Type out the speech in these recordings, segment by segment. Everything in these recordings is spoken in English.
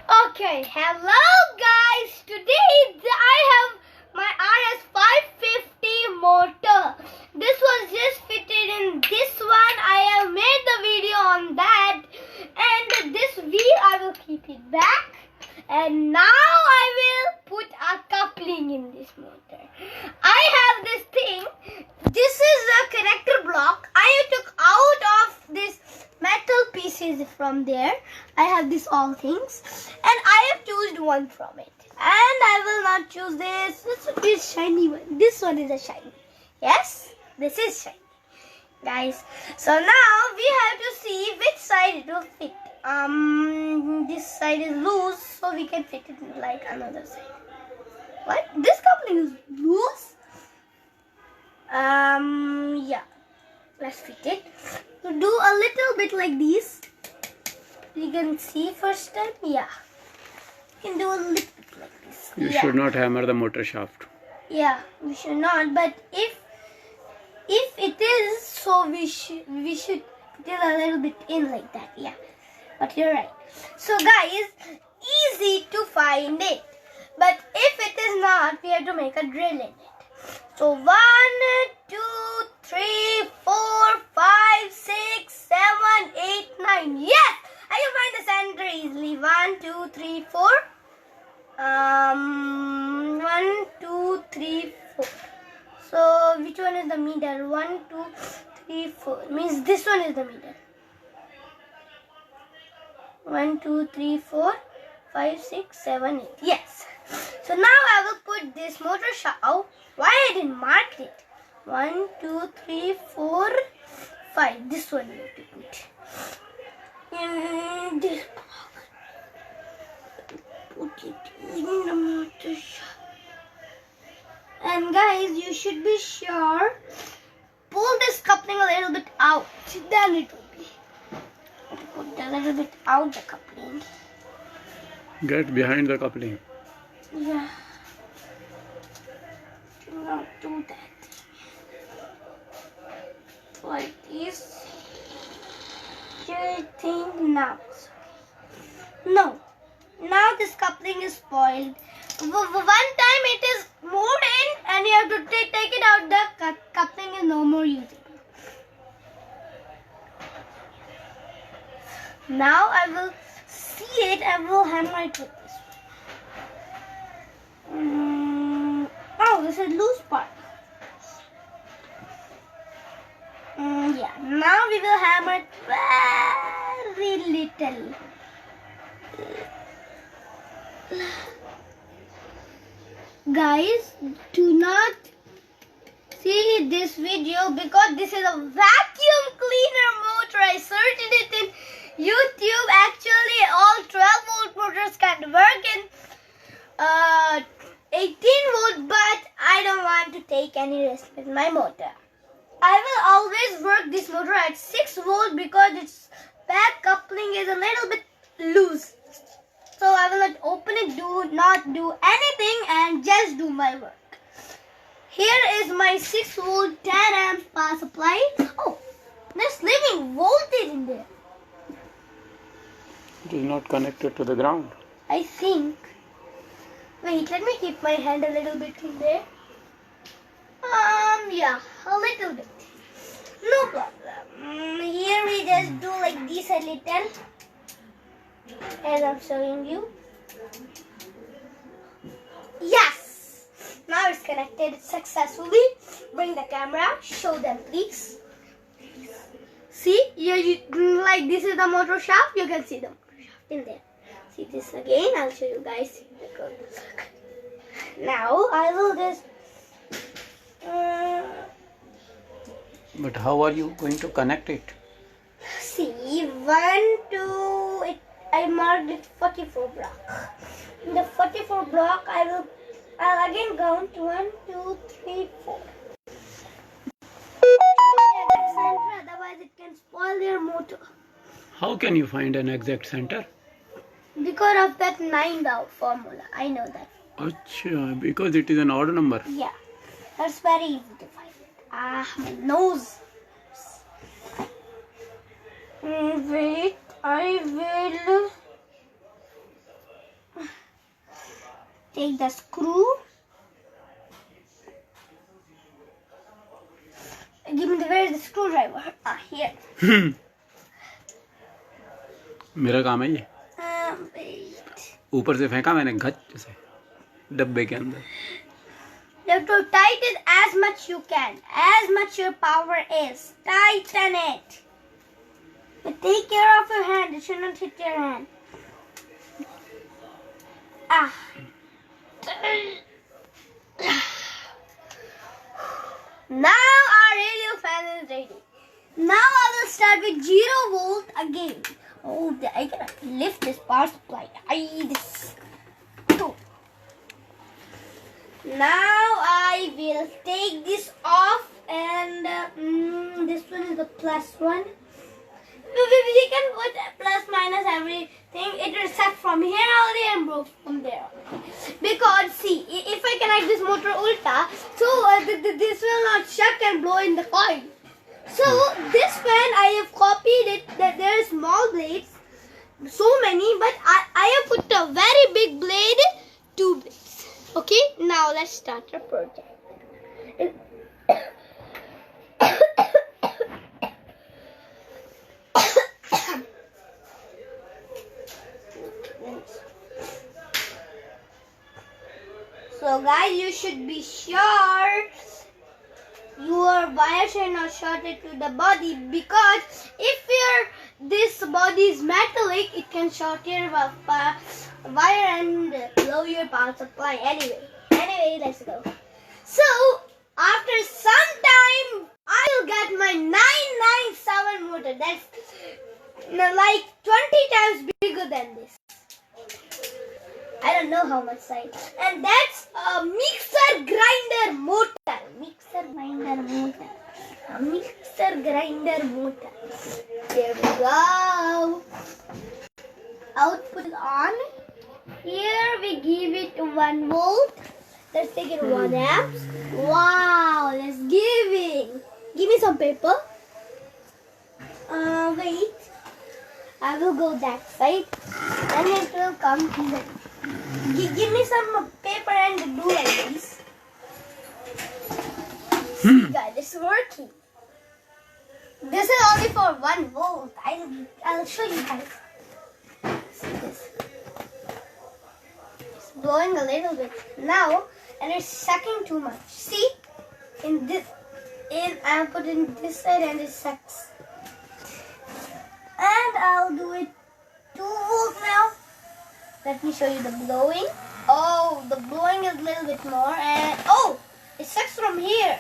Okay, hello guys. Today I have my RS 550 motor. This was just fitted in this one. I have made the video on that, and this wheel I will keep it back. And now I will put a coupling in this motor. I have this thing. This is a connector block. I took out of this metal pieces from there. I have this all things, and I have chosen one from it. And I will not choose this. This is shiny one. This one is a shiny. Yes, this is shiny, guys. So now we have to see which side it will fit. This side is loose, so we can fit it like another side. What? This coupling is loose? Yeah. Let's fit it. So do a little bit like this. You can see first time. Yeah. You can do a little bit like this. You should not hammer the motor shaft. Yeah, we should not. But if it is, so we should put it a little bit in like that. Yeah. But you're right. So guys, easy to find it. But if it is not, we have to make a drill in it. So 1, 2, 3, 4, 5, 6, 7, 8, 9. Yes! I can find the center easily. 1, 2, 3, 4. 1, 2, 3, 4. So which one is the middle? 1, 2, 3, 4. Means this one is the middle. 1, 2, 3, 4, 5, 6, 7, 8. Yes. So now I will put this motor shaft. Oh, why I didn't mark it? 1, 2, 3, 4, 5. This one I have to put. And this block. Put it in the motor shaft. And guys, you should be sure. Pull this coupling a little bit out. Then it will be. Put a little bit out the coupling. Get behind the coupling. Yeah. Do not do that. Like this. I think now. No. Now this coupling is spoiled. One time it is moved in and you have to take it out. The coupling is no more usable. Now I will see it and will hammer it with this one. Oh, this is loose part. Yeah, now we will hammer it very little. Guys, do not see this video because this is a vacuum cleaner motor. I searched it in YouTube. Actually, all 12-volt motors can work in 18-volt, but I don't want to take any risk with my motor. I will always work this motor at 6-volt because its back coupling is a little bit loose. So I will not open it, do not do anything, and just do my work. Here is my 6-volt 10 amps power supply. Oh, there's living voltage in there. It is not connected to the ground. I think. Wait, let me keep my hand a little bit in there. Yeah, a little bit. No problem. Here we just do like this a little. As I'm showing you. Yes! Now it's connected successfully. Bring the camera. Show them, please. See? Like this is the motor shaft. You can see the motor shaft in there. See this again. I'll show you guys. Now I will just... But how are you going to connect it? See, 1, 2... I marked it 44 block. In the 44 block, I'll again count 1, 2, 3, 4. Otherwise, it can spoil their motor. How can you find an exact center? Because of that 9 formula. I know that. Achha, because it is an odd number. Yeah, that's very easy to find it. My nose. Wait, I will take the screw. Give me where is the screwdriver? Here. मेरा काम है ये. Wait. ऊपर से फेंका मैंने गच से डब्बे के अंदर. You have to tighten as much you can, as much your power is. Tighten it. But take care of your hand. It should not hit your hand. Now our radio fan is ready. Now I will start with 0 volt again. Oh, I cannot lift this power supply. This. Oh. Now I will take this off, and this one is the plus one. We can put plus minus everything. It will start from here only and go from there. Because see, if I connect this motor ulta, so this will not shut and blow in the coil. So this fan I have copied it. That there are small blades, so many, but I have put a very big blade, 2 blades. Okay, now let's start our project. So guys, you should be sure your wire should not short it to the body, because if this body is metallic, it can short your wire and blow your power supply. Anyway, let's go. So after some time, I will get my 997 motor. That's like 20 times bigger than this. I don't know how much size. And that's a mixer grinder motor. There we go. Output is on. Here we give it 1 volt. Let's take it 1 amps. Wow, let's giving. Give me some paper. Wait. I will go that side. Then it will come here. Give me some paper and do like this. See guys, it's working. This is only for 1 volt. I'll show you guys. See this. It's blowing a little bit now, and it's sucking too much. See? I'll put it in this side and it sucks. And I'll do it 2 volts now. Let me show you the blowing. Oh, the blowing is a little bit more, and oh, it sucks from here.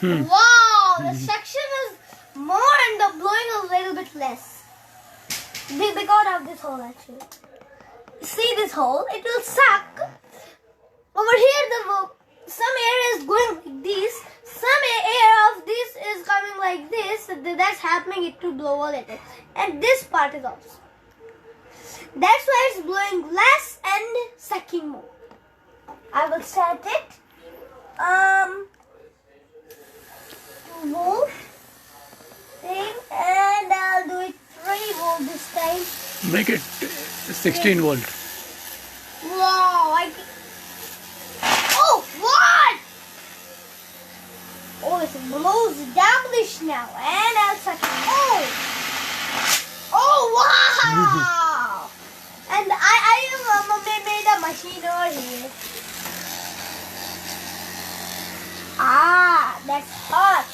Wow, the suction is more and the blowing is a little bit less. Because of this hole actually. See this hole? It will suck. Over here, some air is going like this. Some air of this is coming like this. That's helping it to blow a little. And this part is also. That's why it's blowing less and sucking more. I will start it. 2 volt thing, and I'll do it 3 volt this time. Make it 16 volt. Wow! Oh, what? Oh, it blows devilish now, and I'll suck it. Oh, wow! And I made a machine over here. That's hot.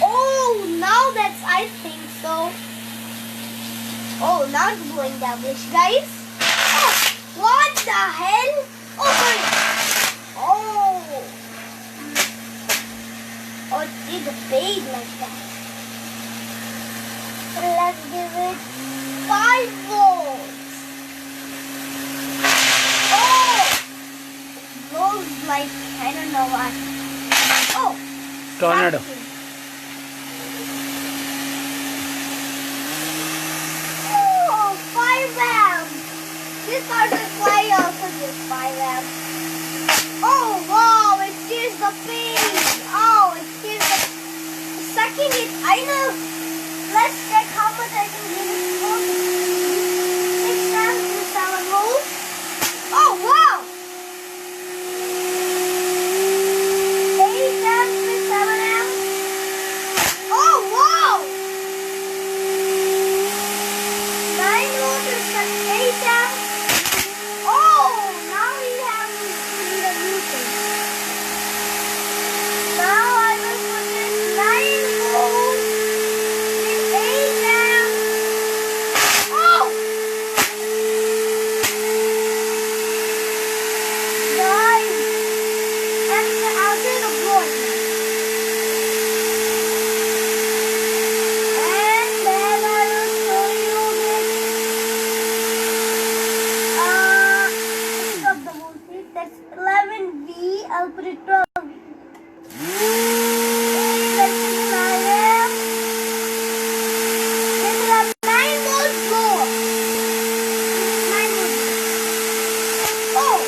Oh, now that's, I think so. Oh, now it's blowing devilish, guys. Oh, what the hell? Oh, sorry. Oh, it's a fade like that. Let's give it 5 volts. Oh! It blows like, I don't know what. Oh! Tornado. Oh, 5 amps. This power supply also gives 5 amps. Oh, wow, it gives the pain. Oh, it gives the sucking it. I know. Let's check how much I can give it. 6 amps to 7 volts. Oh, now we have to need a new thing. Now I will put in 9 volts in 8 amps. Oh! Guys, and I'll do the board. And then I will show you this. Of the voltage, that's 11V. I'll put it 12V. Let's see the 9 amp. This will have 9 volts more. 9 volts. Oh!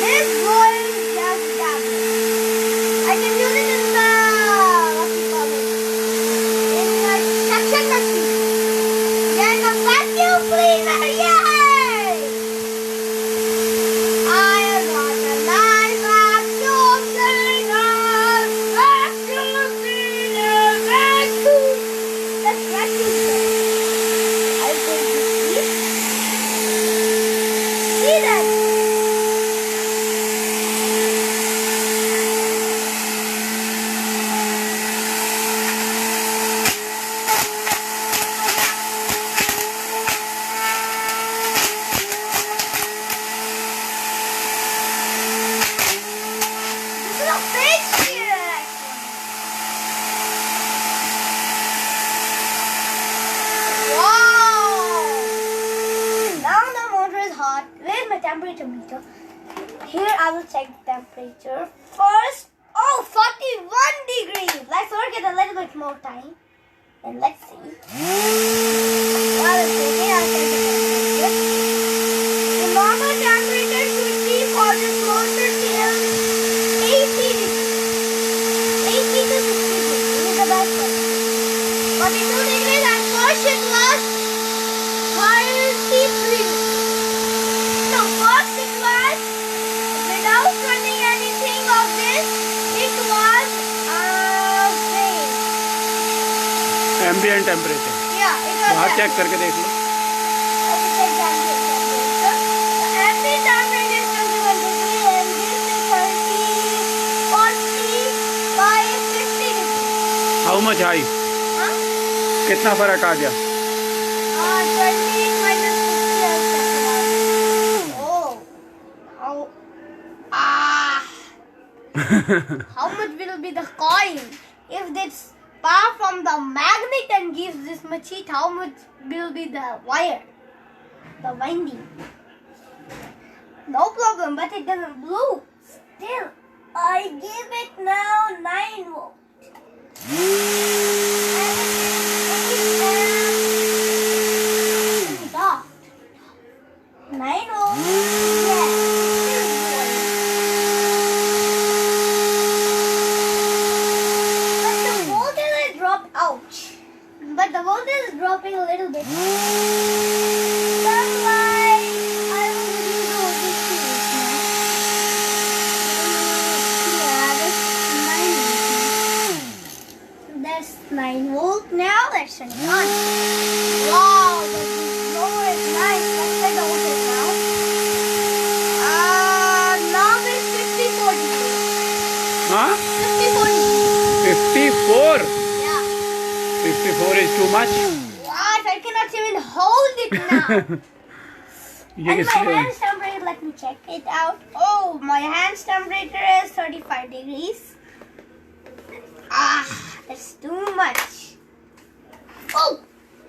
This boy is just double. I can use it in the what you call it? In the suction machine. Yeah, in the vacuum cleaner. Yay! I got a nice vacuum cleaner. Vacuum cleaner. Vacuum. That's vacuum cleaner. I'll take this. See that? This is a big reaction. Wow! Now the motor is hot. Where's my temperature meter? Here I will check the temperature first. Oh, 41 degrees. Let's work it a little bit more time. And let's see. While it's working, I'll check the temperature. The normal temperature should be for this motor till 80 degrees. 80 to 60 degrees. This is the best one. 42 degrees and first it was 33. So first it was without running anything of this. It was great. Ambient temperature Yeah, it was. बाहर check करके देख लो. Ambient temperature is 21 degrees and this is 30, 45, 50 degrees. How much high? Huh? कितना फर्क आ गया? 28 minus 50 is 31. Oh. How much will be the coin? If this power from the magnet and gives this much heat, how much will be the wire? The winding. No problem, but it doesn't blow. Still, I give it now 9 volts. And it off. 9 volts. Yes. But the voltage is dropped. Ouch. But the voltage is dropping a little bit. That's why I will use the voltage series now. Yeah, that's 9 volts. That's 9 volts now. Let's turn it on. Wow, the blower is nice. Let's set the voltage now. Now it's 54 degrees. हाँ? 54 degrees. 54. Yeah. 54 is too much. What? I cannot even hold it now. ये And my किसलिए? hand's temperature, let me check it out. Oh, my hand's temperature is 35 degrees. That's too much. Oh,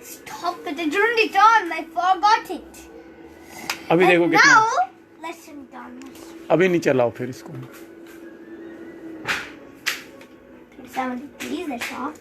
stop it. I turned it on. I forgot it. अभी देखो And कितना. now, let's turn it on. अभी नहीं चलाओ फिर इसको. 37 degrees, that's off.